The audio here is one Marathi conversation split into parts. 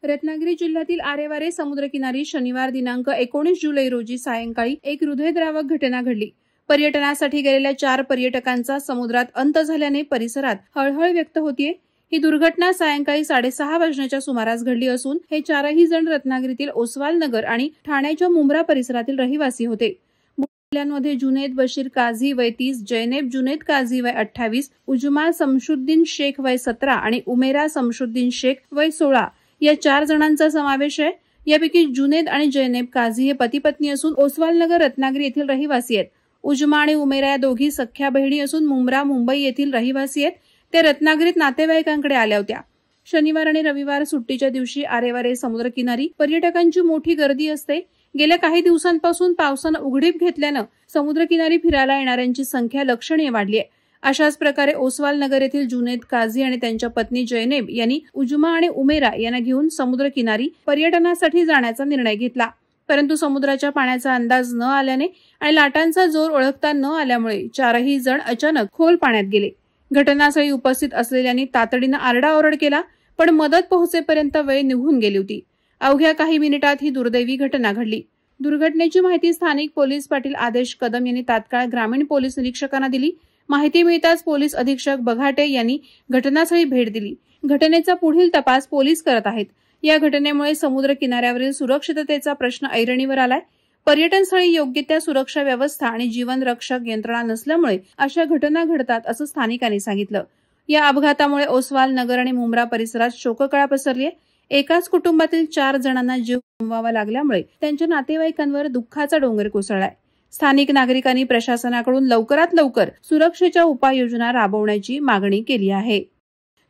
रत्नागिरी जिल्ह्यातील आरेवारे समुद्रकिनारी शनिवार दिनांक 19 जुलै रोजी सायंकाळी एक हृदयद्रावक घटना घडली। पर्यटनासाठी गेलेल्या 4 पर्यटकांचा समुद्रात अंत झाल्याने परिसरात हळहळ व्यक्त होतीये। ही दुर्घटना सायंकाळी 6:30 वाजण्याच्या सुमारास घडली असून हे 4ही जण रत्नागिरीतील ओसवाल नगर आणि ठाण्याच्या मुंब्रा परिसरातील रहिवासी होते। मुलांमध्ये जुनेद बशीर काझी वय 30, जैनेब जुनेद काझी वय 28, उजमा समशुद्दीन शेख वय 17 आणि उमेरा समशुद्दीन शेख वय 16 या 4 जणांचा समावेश आहे। यापैकी जुनेद आणि जैनेब काझी हे पती पत्नी असून ओसवाल नगर रत्नागिरी येथील रहिवासी आहेत। उजमा आणि उमेरा या दोघी सख्या बहिणी असून मुंब्रा मुंबई येथील रहिवासी आहेत। ते रत्नागिरीत नातेवाईकांकडे आल्या होत्या। शनिवार आणि रविवार सुट्टीच्या दिवशी आरेवारे समुद्रकिनारी पर्यटकांची मोठी गर्दी असते। गेल्या काही दिवसांपासून पावसानं उघडीप घेतल्यानं समुद्रकिनारी फिरायला येणाऱ्यांची संख्या लक्षणीय वाढली आहे। अशाच प्रकारे ओसवाल नगर येथील जुनेद काझी आणि त्यांच्या पत्नी जैनेब यांनी उजमा आणि उमेरा यांना घेऊन समुद्रकिनारी पर्यटनासाठी जाण्याचा निर्णय घेतला। परंतु समुद्राच्या पाण्याचा अंदाज न आल्याने आणि लाटांचा जोर ओळखता न आल्यामुळे 4ही जण अचानक खोल पाण्यात गेले। घटनास्थळी उपस्थित असलेल्यांनी तातडीनं आरडाओरड केला, पण मदत पोहोचेपर्यंत वेळ निघून गेली होती। अवघ्या काही मिनिटात ही दुर्दैवी घटना घडली। दुर्घटनेची माहिती स्थानिक पोलीस पाटील आदेश कदम यांनी तात्काळ ग्रामीण पोलीस निरीक्षकांना दिली। माहिती मिळताच पोलीस अधीक्षक बघाटे यांनी घटनास्थळी भेट दिली। घटनेचा पुढील तपास पोलीस करत आहेत। या घटनेमुळे समुद्र किनाऱ्यावरील सुरक्षिततेचा प्रश्न ऐरणीवर आलाय। पर्यटनस्थळी योग्य त्या सुरक्षा व्यवस्था आणि जीवन रक्षक यंत्रणा नसल्यामुळे अशा घटना घडतात असं स्थानिकांनी सांगितलं। या अपघातामुळे ओसवाल नगर आणि मुंब्रा परिसरात शोककळा पसरली आहे। एकाच कुटुंबातील 4 जणांना जीव गमवावा लागल्यामुळे त्यांच्या नातेवाईकांवर दुःखाचा डोंगर कोसळलाय। स्थानिक नागरिकांनी प्रशासनाकडून लवकरात लवकर सुरक्षेच्या उपाययोजना राबवण्याची मागणी केली आहे।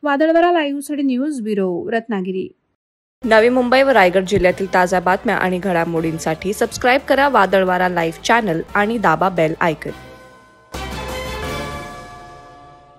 वादळवारा लाईव्हसाठी न्यूज ब्युरो, रत्नागिरी। नवी मुंबई व रायगड जिल्ह्यातील ताज्या बातम्या आणि घडामोडींसाठी सबस्क्राईब करा वादळवारा लाईव्ह चॅनल आणि दाबा बेल आयकॉन।